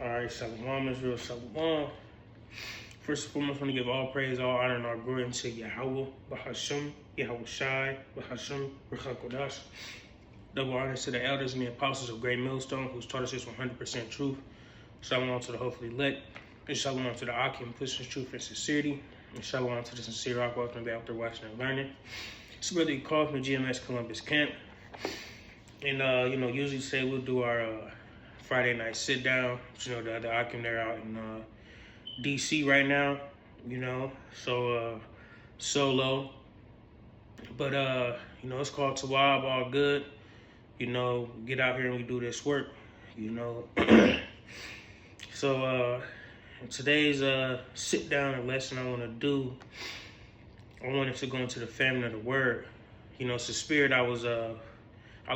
All right, Shalom Israel, Shalom. First and foremost, I want to give all praise, all honor, and all glory unto Yahweh, Bahasham, Yahweh Shai, Bahasham, Ruchakodash. Double honors to the elders and the apostles of Great Millstone, who's taught us this 100% truth. Shalom to the hopefully lit, and shalom to the Akim, pushing truth and sincerity, and shalom to the sincere rock, welcome to be out there watching and learning. It's brother you call from the GMS Columbus camp, and usually say we'll do our Friday night sit down. The Akim, they're out in DC right now, so solo, but it's called Tawab, all good. Get out here and we do this work, So in today's sit down and lesson I want to do, I wanted to go into the famine of the word. It's the spirit I was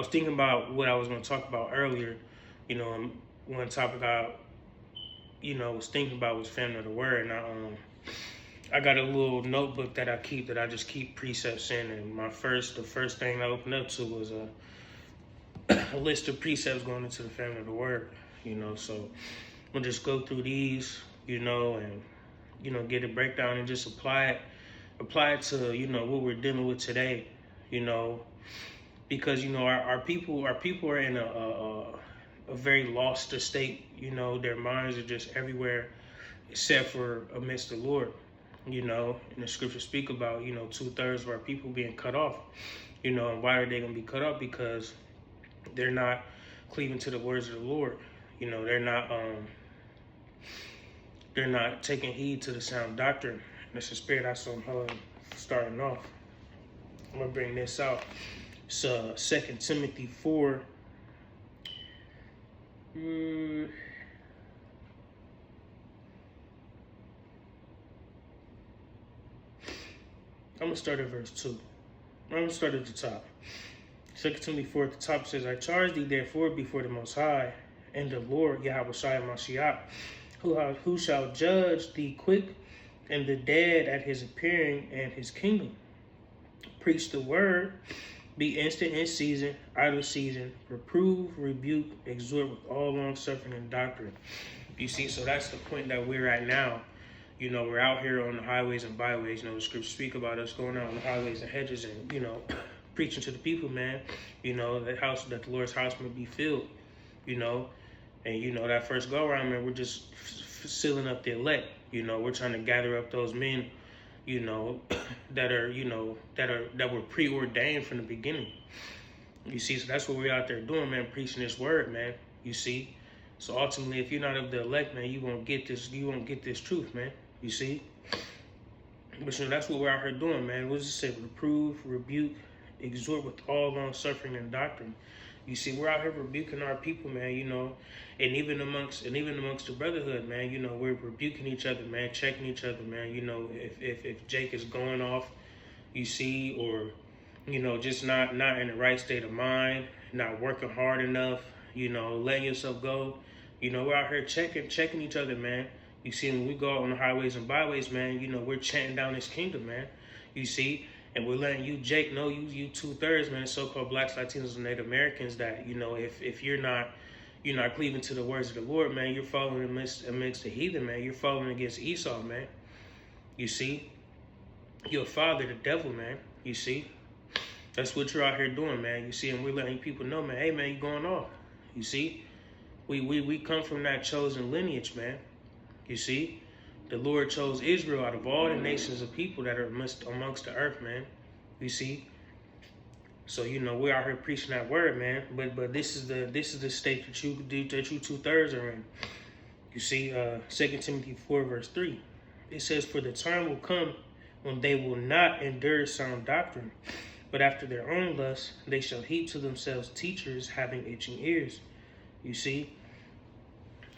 thinking about what I was going to talk about earlier. One topic I was thinking about was famine of the word, and I got a little notebook that I just keep precepts in, and the first thing I opened up to was a list of precepts going into the famine of the word. So we'll just go through these, and get a breakdown and just apply it to what we're dealing with today, because our people are in a very lost state. Their minds are just everywhere except for amidst the Lord. And the scriptures speak about 2/3 of our people being cut off. And why are they going to be cut off? Because they're not cleaving to the words of the Lord. They're not taking heed to the sound doctrine. That's the spirit I saw starting off. I'm gonna bring this out. It's 2 Timothy 4. I'm gonna start at verse 2. I'm gonna start at the top. 2 Timothy 4 at the top says, I charge thee therefore before the Most High and the Lord Yahweh Shai Mashiach, who shall judge the quick and the dead at his appearing and his kingdom. Preach the word, be instant in season, out of season, reprove, rebuke, exhort with all long suffering and doctrine. You see, so that's the point that we're at now. We're out here on the highways and byways. The scriptures speak about us going out on the highways and hedges and, preaching to the people, man. That the Lord's house may be filled, And, that first go around, man, we're just sealing up the elect. We're trying to gather up those men, that were preordained from the beginning. You see, so that's what we're out there doing, man, preaching this word, man. You see, so ultimately, if you're not of the elect, man, you won't get this truth, man. You see, but that's what we're out here doing, man. What does it say? Reprove, rebuke, exhort with all long suffering and doctrine. You see, we're out here rebuking our people, man. And even amongst the brotherhood, man. We're rebuking each other, man, checking each other, man. If Jake is going off, you see, or just not in the right state of mind, not working hard enough, letting yourself go. We're out here checking each other, man. You see, when we go out on the highways and byways, man, we're chanting down this kingdom, man. You see, and we're letting you, Jake, know you 2/3, man, so-called blacks, Latinos, and Native Americans, that if you're not cleaving to the words of the Lord, man, you're following amidst the heathen, man. You're following against Esau, man. You see, your father, the devil, man. You see, that's what you're out here doing, man. You see, and we're letting people know, man. Hey, man, you're going off. You see, we come from that chosen lineage, man. You see, the Lord chose Israel out of all the nations of people that are amongst the earth, man. You see, so we're out here preaching that word, man. But this is the state that you 2/3 are in. You see, 2 Timothy 4 verse 3. It says, for the time will come when they will not endure sound doctrine, but after their own lusts they shall heap to themselves teachers having itching ears. You see.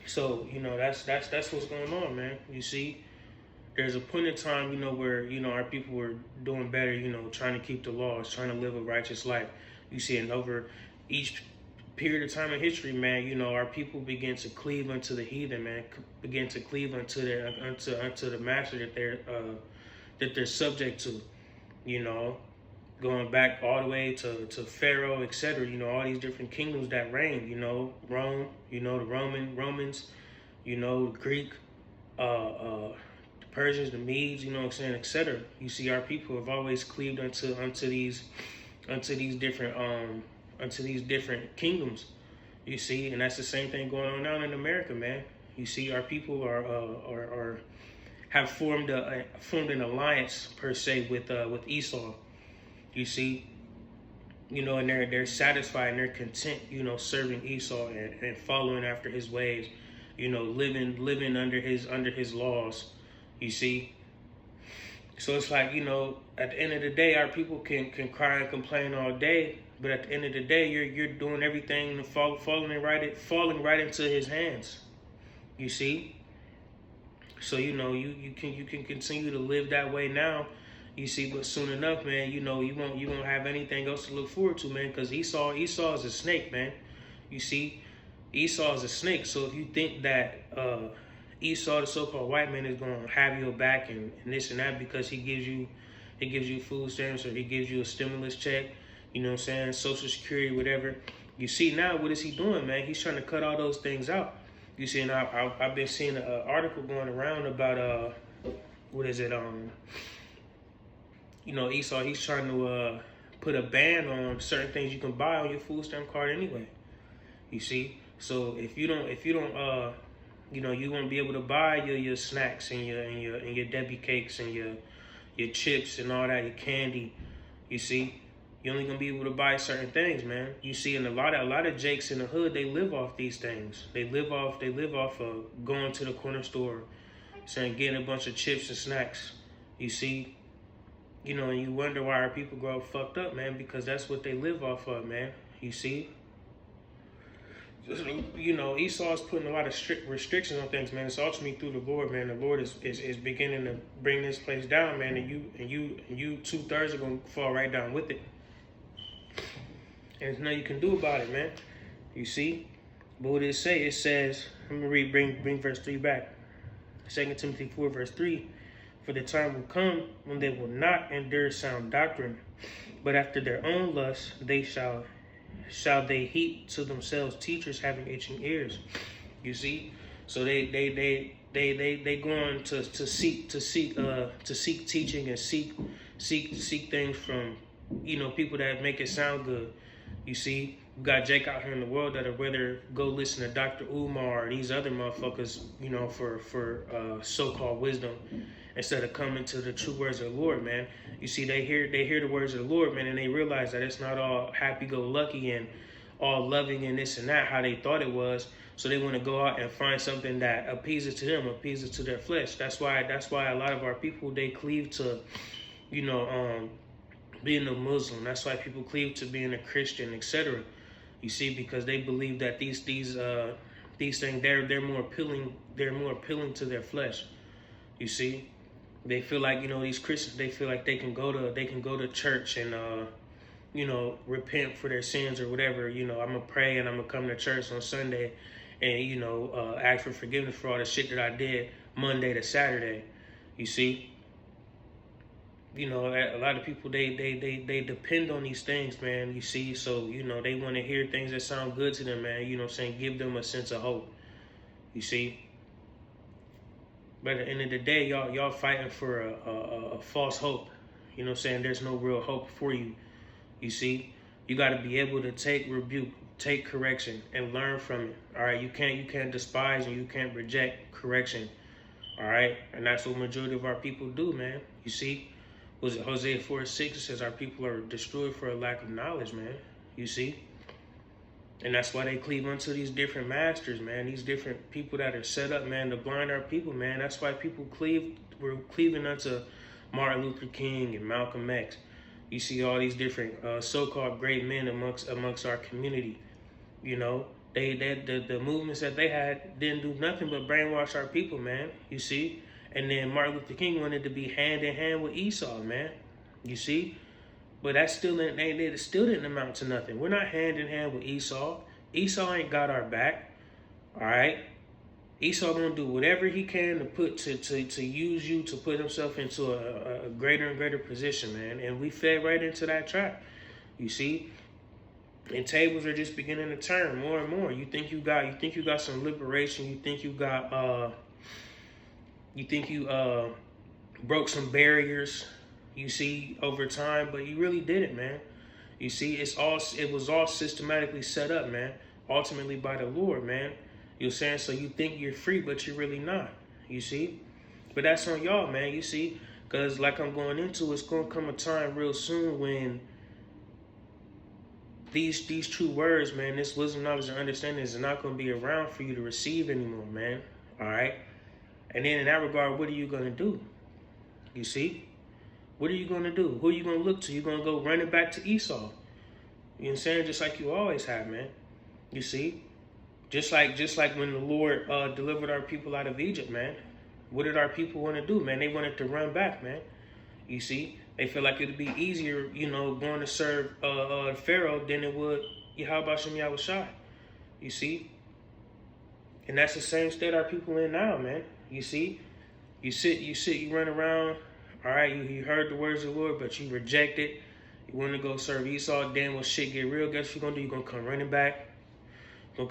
So, that's what's going on, man. You see, there's a point in time, where, our people were doing better, trying to keep the laws, trying to live a righteous life. You see, and over each period of time in history, man, our people begin to cleave unto the heathen, man, begin to cleave unto the master that they're subject to, going back all the way to Pharaoh, etc. All these different kingdoms that reigned, Rome, the Romans, you know, Greek, the Persians, the Medes, you know what I'm saying, etc. You see, our people have always cleaved unto these different kingdoms. You see, and that's the same thing going on now in America, man. You see, our people are have formed an alliance per se with Esau. You see, you know, and they're satisfied and they're content, you know, serving Esau and following after his ways, you know, living under his laws. You see, so it's like, you know, at the end of the day, our people can cry and complain all day, but at the end of the day, you're doing everything and falling right into his hands. You see, so you know you can continue to live that way now. You see, but soon enough, man, you know, you won't have anything else to look forward to, man, because Esau is a snake, man. You see, Esau is a snake. So if you think that Esau, the so-called white man, is going to have your back and this and that because he gives you food stamps or he gives you a stimulus check, you know what I'm saying, Social Security, whatever. You see, now what is he doing, man? He's trying to cut all those things out. You see, and I've been seeing an article going around about what is it, you know, Esau, he's trying to put a ban on certain things you can buy on your food stamp card anyway. You see, so if you don't, you know, you won't be able to buy your snacks and your Debbie cakes and your chips and all that, your candy. You see, you're only gonna be able to buy certain things, man. You see, and a lot of Jakes in the hood, they live off these things. They live off of going to the corner store, saying getting a bunch of chips and snacks. You see. You know, and you wonder why our people grow up fucked up, man, because that's what they live off of, man. You see? You know, Esau's putting a lot of strict restrictions on things, man. It's ultimately through the Lord, man. The Lord is beginning to bring this place down, man, and you 2/3 are gonna fall right down with it. And there's nothing you can do about it, man. You see? But what it say? It says, let me read, bring verse 3 back. 2 Timothy 4, verse 3. For the time will come when they will not endure sound doctrine, but after their own lusts they shall they heap to themselves teachers having itching ears. You see, so they going to seek teaching and seek things from, you know, people that make it sound good. You see, we got Jake out here in the world that'd rather go listen to Dr. Umar or these other motherfuckers, you know, for so-called wisdom, instead of coming to the true words of the Lord, man. You see, they hear the words of the Lord, man, and they realize that it's not all happy-go-lucky and all loving and this and that how they thought it was. So they want to go out and find something that appeases to them, appeases to their flesh. That's why a lot of our people, they cleave to, you know, being a Muslim. That's why people cleave to being a Christian, etc. You see, because they believe that these things they're more appealing to their flesh. You see, they feel like, you know, these Christians, they feel like they can go to church and you know, repent for their sins or whatever. You know, I'm gonna pray and I'm gonna come to church on Sunday and, you know, ask for forgiveness for all the shit that I did Monday to Saturday. You see, you know, a lot of people, they depend on these things, man. You see, so, you know, they want to hear things that sound good to them, man. You know what I'm saying? Give them a sense of hope. You see. But at the end of the day, y'all fighting for a false hope. You know what I'm saying? There's no real hope for you. You see, you got to be able to take rebuke, take correction, and learn from it. All right, you can't despise and you can't reject correction. All right, and that's what majority of our people do, man. You see, was it Hosea 4:6? It says our people are destroyed for a lack of knowledge, man. You see. And that's why they cleave unto these different masters, man. These different people that are set up, man, to blind our people, man. That's why people we're cleaving unto Martin Luther King and Malcolm X. You see all these different so-called great men amongst our community. You know, the movements that they had didn't do nothing but brainwash our people, man. You see, and then Martin Luther King wanted to be hand in hand with Esau, man. You see. But that still didn't amount to nothing. We're not hand in hand with Esau. Esau ain't got our back. All right. Esau gonna do whatever he can to use you to put himself into a greater and greater position, man. And we fed right into that trap. You see. And tables are just beginning to turn more and more. You think you got some liberation. You think you broke some barriers, you see, over time, but you really didn't, man. You see, it was all systematically set up, man, ultimately by the Lord, man. You know what I'm saying? So you think you're free, but you're really not. You see? But that's on y'all, man, you see? Because like I'm going into, it's going to come a time real soon when these true words, man, this wisdom, knowledge, and understanding is not going to be around for you to receive anymore, man. All right? And then in that regard, what are you going to do? You see? What are you going to do? Who are you going to look to? You're going to go running back to Esau. You know what I'm saying? Just like you always have, man. You see? Just like when the Lord delivered our people out of Egypt, man. What did our people want to do, man? They wanted to run back, man. You see? They feel like it would be easier, going to serve Pharaoh than it would Yahweh Shem Yahushai. You see? And that's the same state our people in now, man. You see? You run around, all right, you heard the words of the Lord, but you reject it. You want to go serve Esau, then when shit get real, guess what you're going to do? You're going to come running back. Where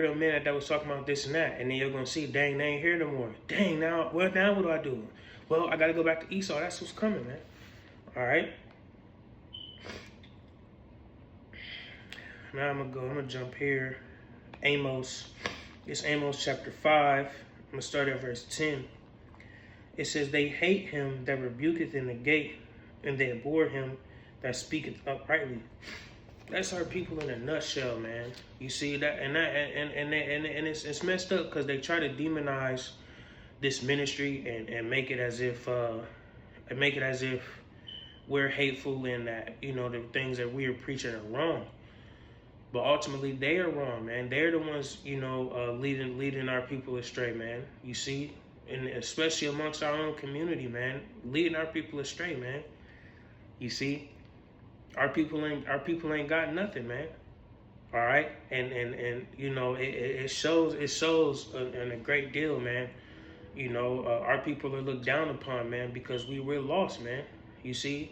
the men that was talking about this and that? And then you're going to see, dang, they ain't here no more. Dang, now what do I do? Well, I got to go back to Esau. That's what's coming, man. All right? Now I'm going to jump here. Amos. It's Amos chapter 5. I'm going to start at verse 10. It says, they hate him that rebuketh in the gate, and they abhor him that speaketh uprightly. That's our people in a nutshell, man. You see that, and it's messed up because they try to demonize this ministry and make it as if we're hateful and that the things that we are preaching are wrong. But ultimately, they are wrong, man. They're the ones leading our people astray, man. You see, and especially amongst our own community, man, leading our people astray, man. You see. Our people ain't got nothing, man. All right, and it shows in a great deal, man. Our people are looked down upon, man, because we're lost, man. You see,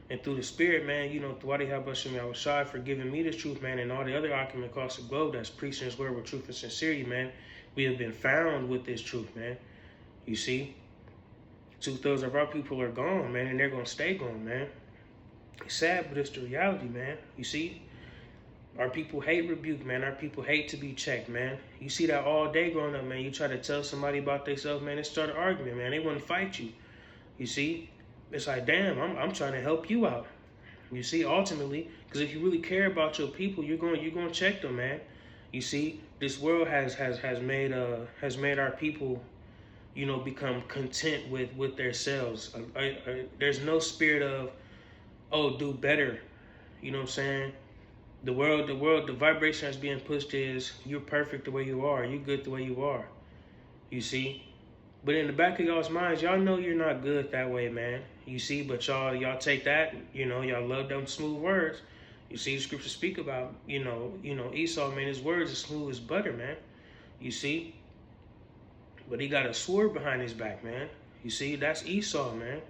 and through the Spirit, man, through Adi Habashim Yahushai for giving me this truth, man, and all the other Akim across the globe that's preaching His word with truth and sincerity, man. We have been found with this truth, man. You see, 2/3 of our people are gone, man, and they're gonna stay gone, man. It's sad, but it's the reality, man. You see? Our people hate rebuke, man. Our people hate to be checked, man. You see that all day growing up, man. You try to tell somebody about themselves, man, they start an argument, man. They want to fight you. You see? It's like, damn, I'm trying to help you out. You see, ultimately, because if you really care about your people, you're going to check them, man. You see, this world has made our people, become content with themselves. There's no spirit of, oh, do better. You know what I'm saying? The vibration that's being pushed is you're perfect the way you are. You're good the way you are. You see? But in the back of y'all's minds, y'all know you're not good that way, man. You see? But y'all take that, y'all love them smooth words. You see, the scriptures speak about, Esau, man, his words are smooth as butter, man. You see? But he got a sword behind his back, man. You see? That's Esau, man.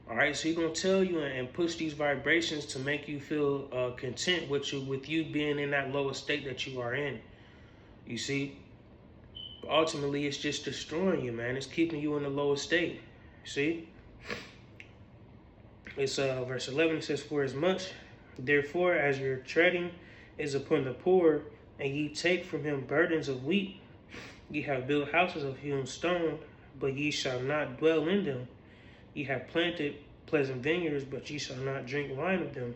All right, so he's going to tell you and push these vibrations to make you feel content with you being in that lowest state that you are in. You see? But ultimately, it's just destroying you, man. It's keeping you in the lowest state. See? It's verse 11. It says, for as much, therefore, as your treading is upon the poor, and ye take from him burdens of wheat, ye have built houses of hewn stone, but ye shall not dwell in them. Ye have planted pleasant vineyards, but ye shall not drink wine of them.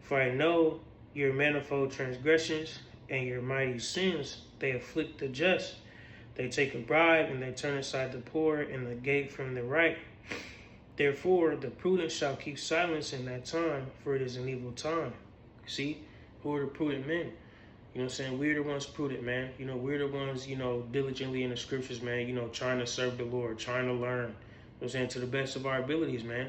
For I know your manifold transgressions and your mighty sins. They afflict the just. They take a bribe, and they turn aside the poor in the gate from the right. Therefore, the prudent shall keep silence in that time, for it is an evil time. See? Who are the prudent men? You know what I'm saying? We're the ones prudent, man. We're the ones, diligently in the scriptures, man, trying to serve the Lord, trying to learn. You know what I'm saying? To the best of our abilities, man.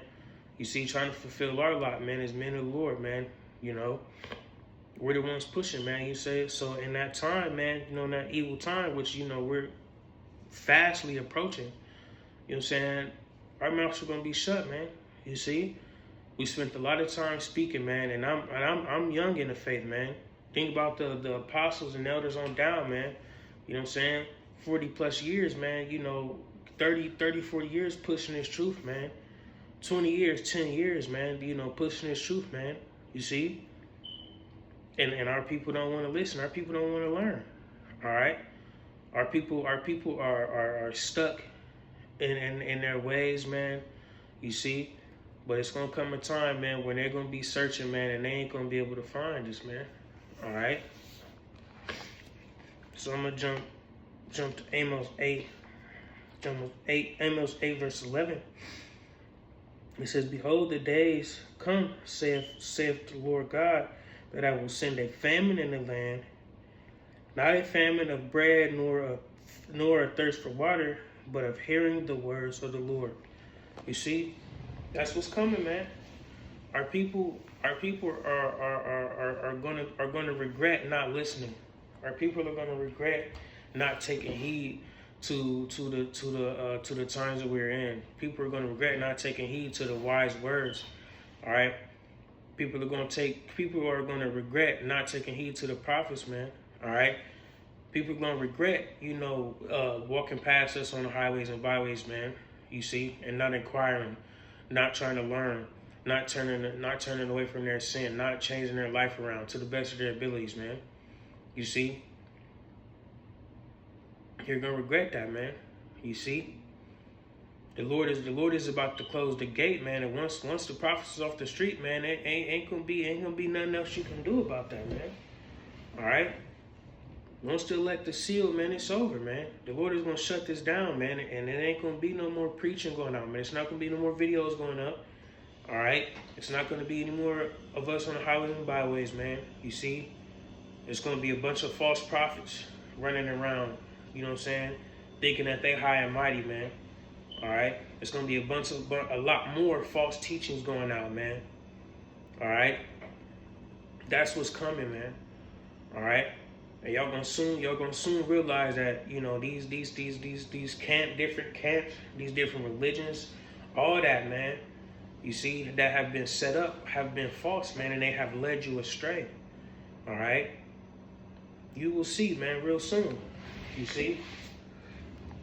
You see, trying to fulfill our lot, man, as men of the Lord, man. We're the ones pushing, man. You say so in that time, man, in that evil time, which, we're fastly approaching, you know what I'm saying? Our mouths are going to be shut, man. You see? We spent a lot of time speaking, man, and I'm young in the faith, man. Think about the apostles and elders on down, man. You know what I'm saying? 40 plus years, man. 40 years pushing this truth, man. 20 years, 10 years, man. Pushing this truth, man. You see? And our people don't want to listen. Our people don't want to learn. All right? Our people are stuck in their ways, man. You see? But it's going to come a time, man, when they're going to be searching, man, and they ain't going to be able to find us, man. All right? So I'm going to jump to Amos 8. Amos 8, verse 11. It says, Behold, the days come, saith the Lord God, that I will send a famine in the land, not a famine of bread, nor a thirst for water, but of hearing the words of the Lord. You see? That's what's coming, man. Our people are gonna regret not listening. Our people are gonna regret not taking heed to the times that we're in. People are gonna regret not taking heed to the wise words. All right. People are gonna regret not taking heed to the prophets, man. All right. People are gonna regret, walking past us on the highways and byways, man. You see, and not inquiring. Not trying to learn, not turning away from their sin, not changing their life around to the best of their abilities, man. You see? You're gonna regret that, man. You see? The Lord is about to close the gate, man. And once the prophets is off the street, man, it ain't gonna be nothing else you can do about that, man. All right? Once the elect is sealed, man, it's over, man. The Lord is going to shut this down, man, and it ain't going to be no more preaching going on, man. It's not going to be no more videos going up, all right? It's not going to be any more of us on the highways and byways, man. You see? It's going to be a bunch of false prophets running around, you know what I'm saying, thinking that they high and mighty, man, all right? It's going to be a lot more false teachings going out, man, all right? That's what's coming, man, all right? And y'all gonna soon realize that these different camps, these different religions, all that, man. You see, that have been set up have been false, man, and they have led you astray. All right, you will see, man, real soon. You see,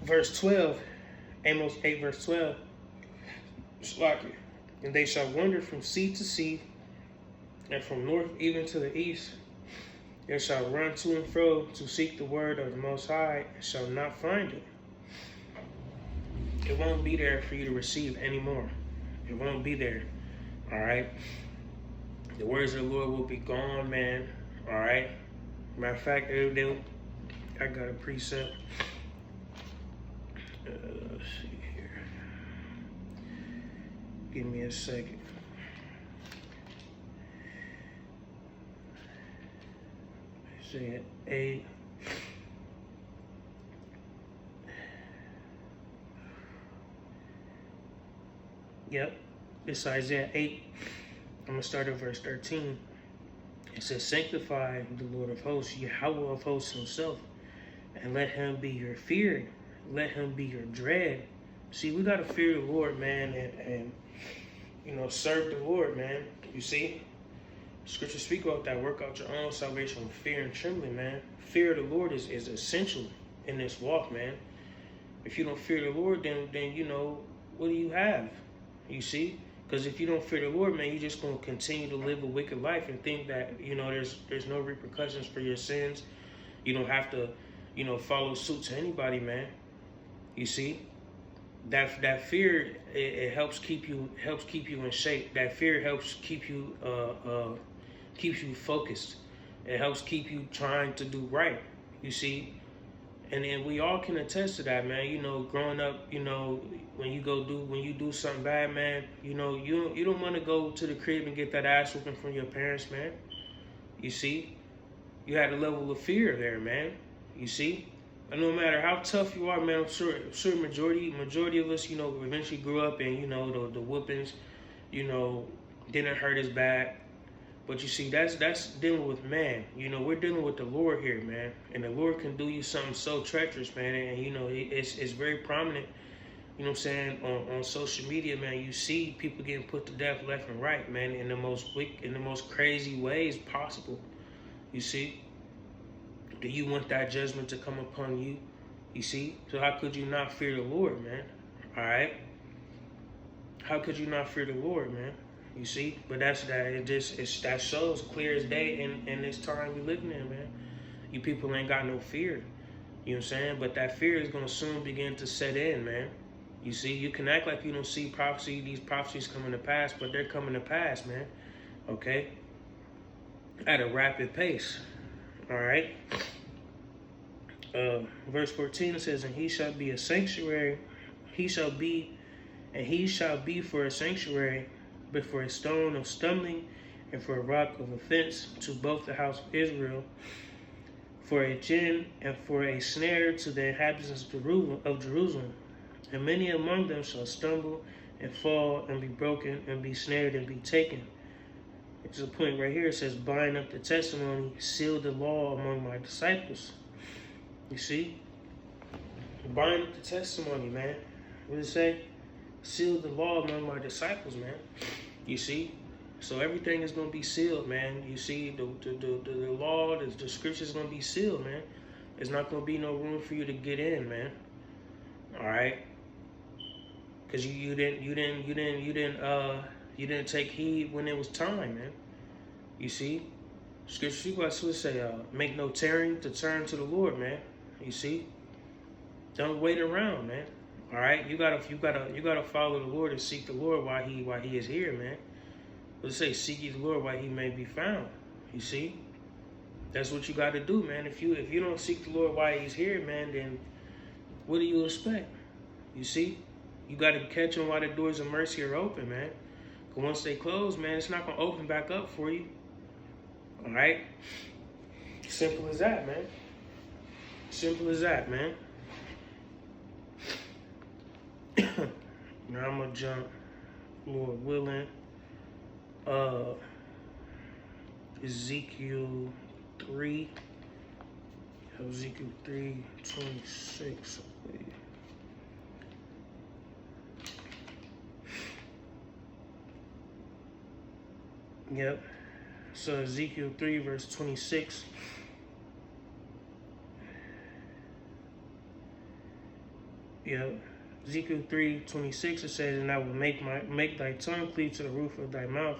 verse 12, Amos 8, verse 12. And they shall wander from sea to sea, and from north even to the east. They shall run to and fro to seek the word of the Most High, and shall not find it. It won't be there for you to receive anymore. It won't be there. All right? The words of the Lord will be gone, man. All right? Matter of fact, I got a precept. Let's see here. Give me a second. Isaiah 8. Yep, it's Isaiah 8. I'm going to start at verse 13. It says, Sanctify the Lord of hosts, Yahweh of hosts himself, and let him be your fear. Let him be your dread. See, we got to fear the Lord, man, and serve the Lord, man. You see? Scripture speak about that. Work out your own salvation with fear and trembling, man. Fear of the Lord is essential in this walk, man. If you don't fear the Lord, then what do you have? You see? Because if you don't fear the Lord, man, you're just going to continue to live a wicked life and think that, there's no repercussions for your sins. You don't have to, follow suit to anybody, man. You see? That fear, it helps keep you in shape. That fear helps keeps you focused. It helps keep you trying to do right. You see, and then we all can attest to that, man. Growing up, when you do something bad, man, you don't want to go to the crib and get that ass whooping from your parents, man. You see, you had a level of fear there, man. You see. And no matter how tough you are, man, I'm sure majority of us, eventually grew up and, the whoopings, didn't hurt as bad. But you see, that's dealing with man. We're dealing with the Lord here, man. And the Lord can do you something so treacherous, man. And, it's very prominent you know what I'm saying, on social media, man, you see people getting put to death left and right, man, in the most crazy ways possible. You see? Do you want that judgment to come upon you? You see? So how could you not fear the Lord, man? All right? How could you not fear the Lord, man? You see? But that shows clear as day in this time we living in, man. You people ain't got no fear. You know what I'm saying? But that fear is gonna soon begin to set in, man. You see, you can act like you don't see these prophecies coming to pass, but they're coming to pass, man. Okay? At a rapid pace. All right? Verse 14, it says, and he shall be a sanctuary. He shall be for a sanctuary, but for a stone of stumbling and for a rock of offense to both the house of Israel, for a gin and for a snare to the inhabitants of Jerusalem. And many among them shall stumble and fall and be broken and be snared and be taken. It's a point right here. It says, bind up the testimony, seal the law among my disciples. You see? Bind up the testimony, man. What does it say? Seal the law among my disciples, man. You see? So everything is going to be sealed, man. You see, the law, the scriptures is going to be sealed, man. There's not going to be no room for you to get in, man. All right? Because you didn't take heed when it was time, man. You see? Scripture would say, make no tarrying to turn to the Lord, man. You see? Don't wait around, man. All right? You gotta follow the Lord and seek the Lord while he is here, man. Let's say, seek ye the Lord while he may be found. You see? That's what you got to do, man. If you don't seek the Lord while he's here, man, then what do you expect? You see? You got to catch them while the doors of mercy are open, man. Because once they close, man, it's not going to open back up for you. All right? Simple as that, man. Simple as that, man. Now I'm going to jump, Lord willing, Ezekiel 3. Ezekiel 3:26. Yep. So Ezekiel 3 verse 26. Yep. Ezekiel 3:26, it says, and I will make thy tongue cleave to the roof of thy mouth,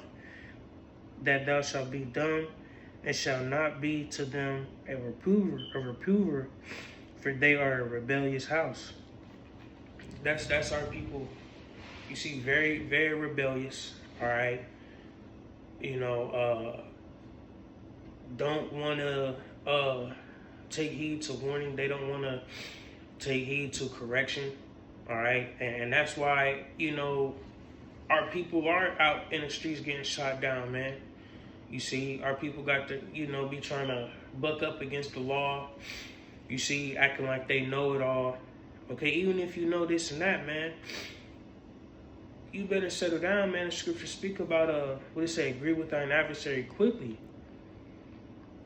that thou shalt be dumb, and shall not be to them a reprover, for they are a rebellious house. That's our people. You see, very, very rebellious. All right. You know, don't want to take heed to warning. They don't want to take heed to correction. All right. And that's why, you know, our people are out in the streets getting shot down, man. You see, our people got to, you know, be trying to buck up against the law. You see, acting like they know it all. Okay, even if you know this and that, man, you better settle down, man. The scriptures speak about, what it say, agree with thine adversary quickly.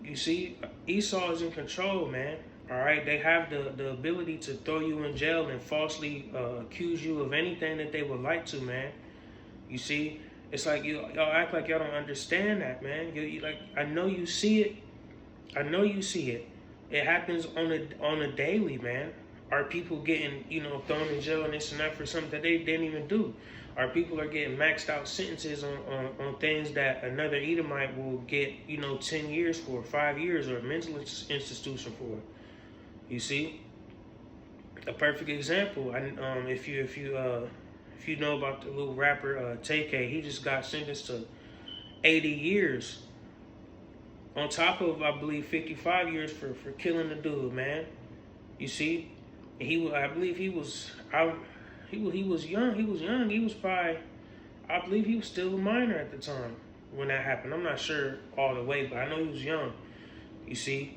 You see, Esau is in control, man. All right, they have the ability to throw you in jail and falsely accuse you of anything that they would like to, man. You see, it's like y'all act like y'all don't understand that, man. You like, I know you see it. I know you see it. It happens on a daily, man. Our people getting, you know, thrown in jail and this and that for something that they didn't even do. Our people are getting maxed out sentences on things that another Edomite will get, you know, 10 years for, 5 years, or a mental institution for. You see, a perfect example. If you know about the little rapper TK, he just got sentenced to 80 years, on top of, I believe, 55 years for killing the dude, man. You see, I believe he was young. He was young. He was probably, I believe he was still a minor at the time when that happened. I'm not sure all the way, but I know he was young. You see.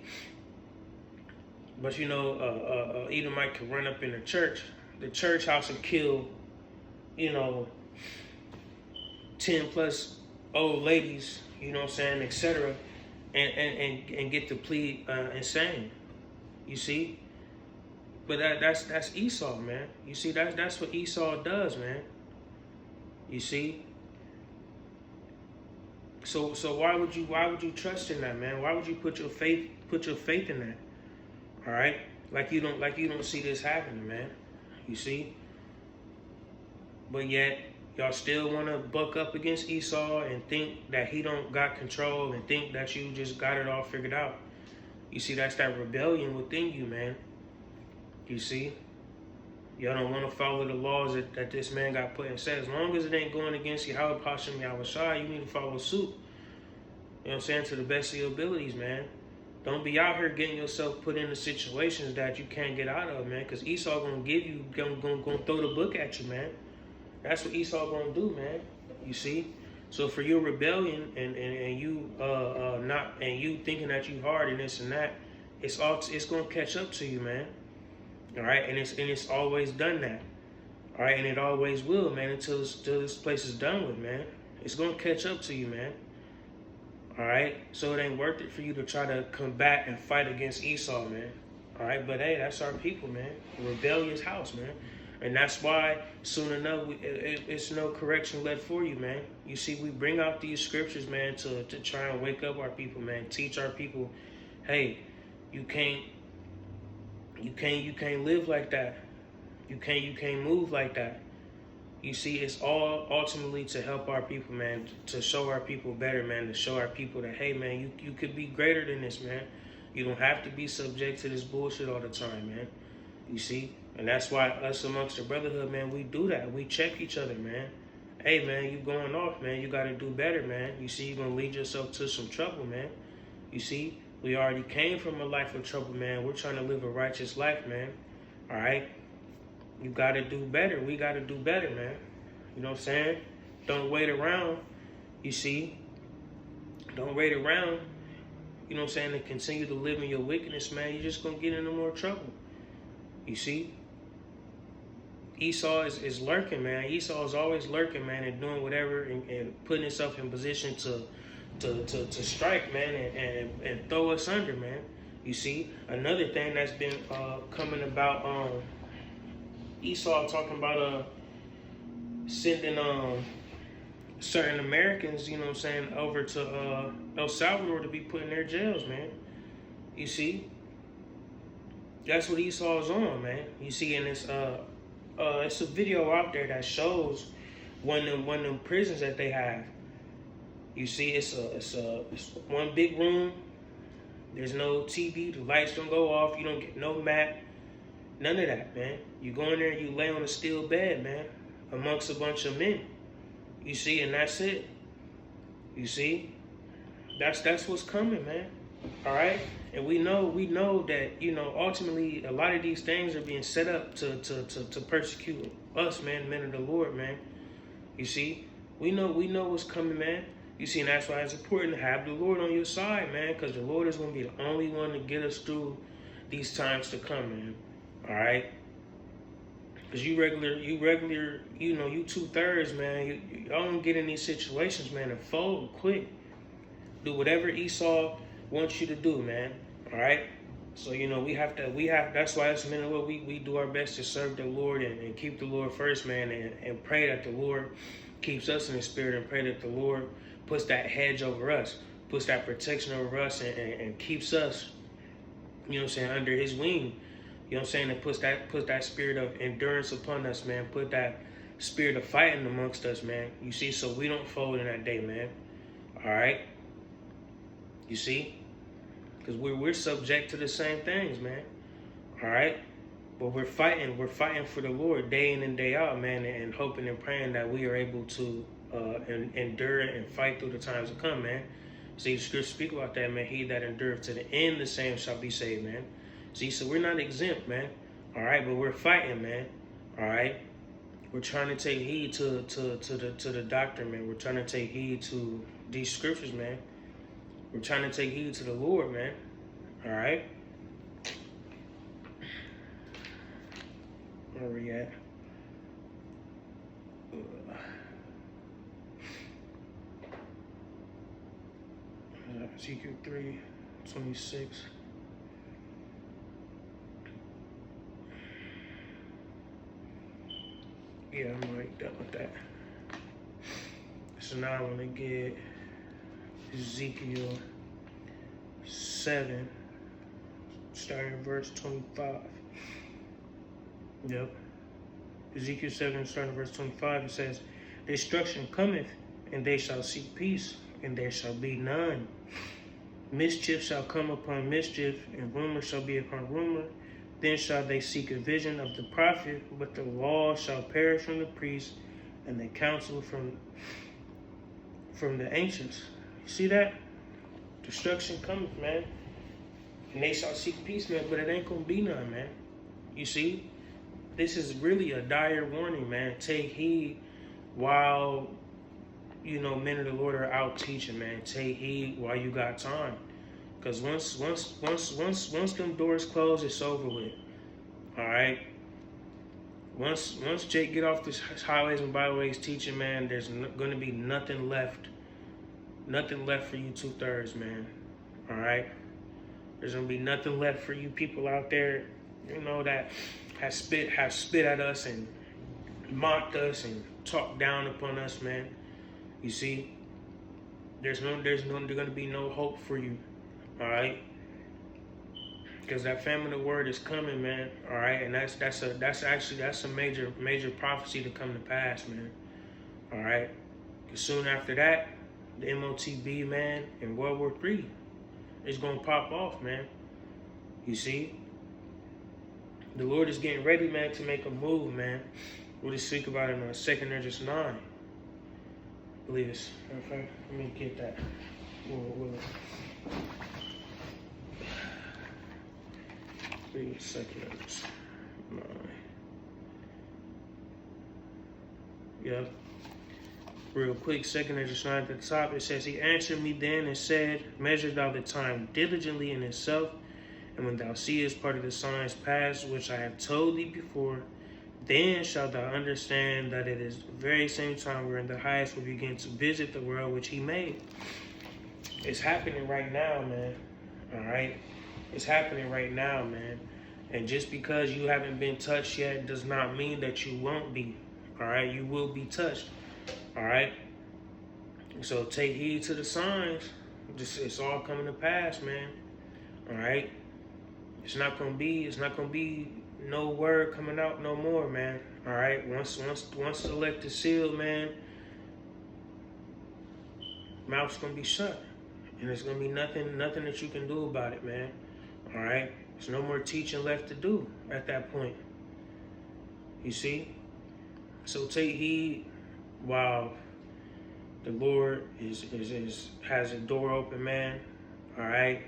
But you know, Edomite could run up in the church house and kill, you know, 10 plus old ladies, you know what I'm saying, etc., and get to plead insane. You see? But that's Esau, man. You see, that's what Esau does, man. You see. So why would you trust in that, man? Why would you put your faith in that? All right, like you don't see this happening, man. You see. But yet y'all still want to buck up against Esau and think that he don't got control and think that you just got it all figured out. You see, that's that rebellion within you, man. You see. Y'all don't want to follow the laws that this man got put in. Said as long as it ain't going against Yahweh Hashem Yahweh Shai, you need to follow suit. You know what I'm saying? To the best of your abilities, man. Don't be out here getting yourself put into situations that you can't get out of, man. Because Esau gonna gonna throw the book at you, man. That's what Esau gonna do, man. You see? So for your rebellion and you not and you thinking that you hard and this and that, it's gonna catch up to you, man. All right, and it's always done that. All right, and it always will, man, until this place is done with, man. It's gonna catch up to you, man. All right, so it ain't worth it for you to try to combat and fight against Esau, man. All right, but hey, that's our people, man. A rebellious house, man, and that's why soon enough it's no correction left for you, man. You see, we bring out these scriptures, man, to try and wake up our people, man. Teach our people, hey, you can't live like that. You can't move like that. You see, it's all ultimately to help our people, man, to show our people better, man, to show our people that, hey, man, you could be greater than this, man. You don't have to be subject to this bullshit all the time, man. You see? And that's why us amongst the brotherhood, man, we do that. We check each other, man. Hey, man, you going off, man. You got to do better, man. You see, you're going to lead yourself to some trouble, man. You see? We already came from a life of trouble, man. We're trying to live a righteous life, man. All right? You got to do better. We got to do better, man. You know what I'm saying? Don't wait around, you see? Don't wait around, you know what I'm saying, to continue to live in your wickedness, man. You're just going to get into more trouble. You see? Esau is lurking, man. Esau is always lurking, man, and doing whatever and putting himself in position to strike, man, and throw us under, man. You see? Another thing that's been coming about Esau talking about sending certain Americans, you know what I'm saying, over to El Salvador to be put in their jails, man. You see? That's what Esau is on, man. You see, and it's a video out there that shows one of them prisons that they have. You see, it's one big room. There's no TV. The lights don't go off. You don't get no map. None of that, man. You go in there and you lay on a steel bed, man, amongst a bunch of men. You see, and that's it. You see? That's what's coming, man. All right? And we know that, you know, ultimately a lot of these things are being set up to persecute us, man, men of the Lord, man. You see? We know what's coming, man. You see, and that's why it's important to have the Lord on your side, man, because the Lord is going to be the only one to get us through these times to come, man. All right? Because you regular, you know, you 2/3, man. Y'all don't get in these situations, man, and fold quick. Do whatever Esau wants you to do, man. All right? So, you know, that's why as men of the Lord, we do our best to serve the Lord and keep the Lord first, man, and pray that the Lord keeps us in the spirit and pray that the Lord puts that hedge over us, puts that protection over us and keeps us, you know what I'm saying, under his wing. You know what I'm saying? And put that spirit of endurance upon us, man. Put that spirit of fighting amongst us, man. You see, so we don't fold in that day, man. All right? You see? Because we're subject to the same things, man. All right? But we're fighting for the Lord day in and day out, man, and hoping and praying that we are able to endure and fight through the times to come, man. See, the scriptures speak about that, man. He that endureth to the end, the same shall be saved, man. See, so we're not exempt, man. All right, but we're fighting, man. All right, we're trying to take heed to the doctrine, man. We're trying to take heed to these scriptures, man. We're trying to take heed to the Lord, man. All right. Where we at? Ezekiel 3:26. Yeah, I'm already done with that. So now I want to get Ezekiel 7, starting verse 25. Yep. Ezekiel 7, starting verse 25, it says, Destruction cometh, and they shall seek peace, and there shall be none. Mischief shall come upon mischief, and rumor shall be upon rumor. Then shall they seek a vision of the prophet, but the law shall perish from the priest, and the counsel from the ancients. You see that? Destruction cometh, man. And they shall seek peace, man, but it ain't gonna be none, man. You see? This is really a dire warning, man. Take heed while, men of the Lord are out teaching, man. Take heed while you got time. Because once them doors close, it's over with. All right? Once Jake get off this highways and byways teaching, man, there's going to be nothing left. Nothing left for you 2/3, man. All right? There's going to be nothing left for you people out there, that have spit at us and mocked us and talked down upon us, man. You see? There's going to be no hope for you. All right? Because that famine of word is coming, man. All right, and that's a major prophecy to come to pass, man. All right, because soon after that, the MOTB, man, and World War III is gonna pop off, man. You see, the Lord is getting ready, man, to make a move, man. We'll just speak about it in 2 Ezra 9. I believe it's. Okay, let me get that. We'll 3 seconds. 9. Yeah. Real quick, 2 Ezra 9 at the top. It says, He answered me then and said, Measure thou the time diligently in itself, and when thou seest part of the signs past, which I have told thee before, then shalt thou understand that it is the very same time wherein the highest will begin to visit the world which he made. It's happening right now, man. All right? It's happening right now, man. And just because you haven't been touched yet does not mean that you won't be. All right? You will be touched. All right? So take heed to the signs. It's all coming to pass, man. All right? It's not gonna be no word coming out no more, man. All right? Once the elect is sealed, man, mouth's gonna be shut. And there's gonna be nothing that you can do about it, man. All right? There's no more teaching left to do at that point. You see? So take heed while the Lord has a door open, man. All right?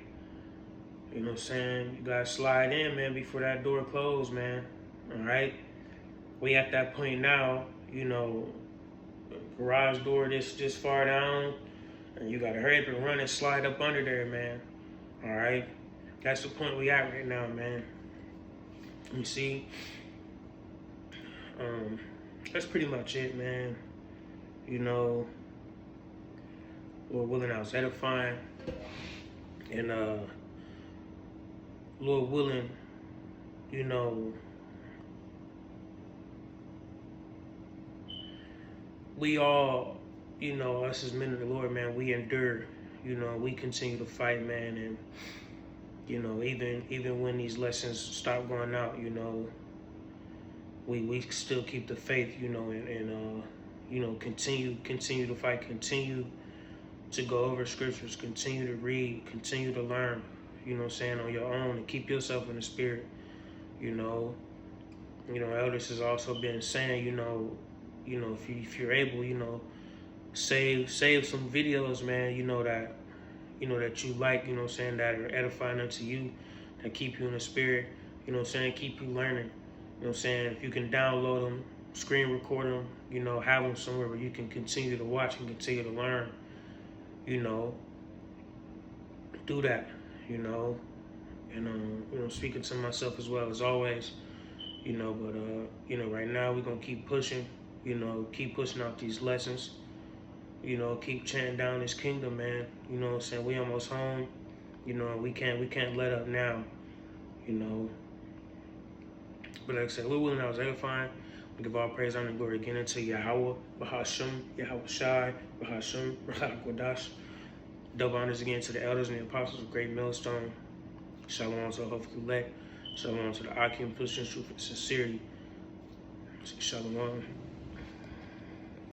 You know what I'm saying? You gotta slide in, man, before that door closed, man. All right? We at that point now, garage door this far down, and you gotta hurry up and run and slide up under there, man. All right? That's the point we at right now, man. You see? That's pretty much it, man. Lord willing, I was edifying. And Lord willing, we all, us as men of the Lord, man, we endure. We continue to fight, man, and even when these lessons stop going out, we still keep the faith, and continue to fight, continue to go over scriptures, continue to read, continue to learn, on your own, and keep yourself in the spirit. Elders has also been saying, if you're able, save some videos, man, that you like, that are edifying unto you, that keep you in the spirit, keep you learning, if you can download them, screen record them, have them somewhere where you can continue to watch and continue to learn, do that, and speaking to myself as well as always, but right now we're gonna keep pushing, keep pushing out these lessons, keep chanting down this kingdom, man. We almost home, we can't let up now, but like I said, we're willing, I was edifying. Give all praise, honor, and glory again unto Yahweh, Bahasham, Yahweh Shai, Bahasham, Rahak Wadash. Double honors again to the elders and the apostles of Great Millstone. Shalom to the hopeful elect. Shalom to the Akim, Christian, truth, and sincerity. Shalom.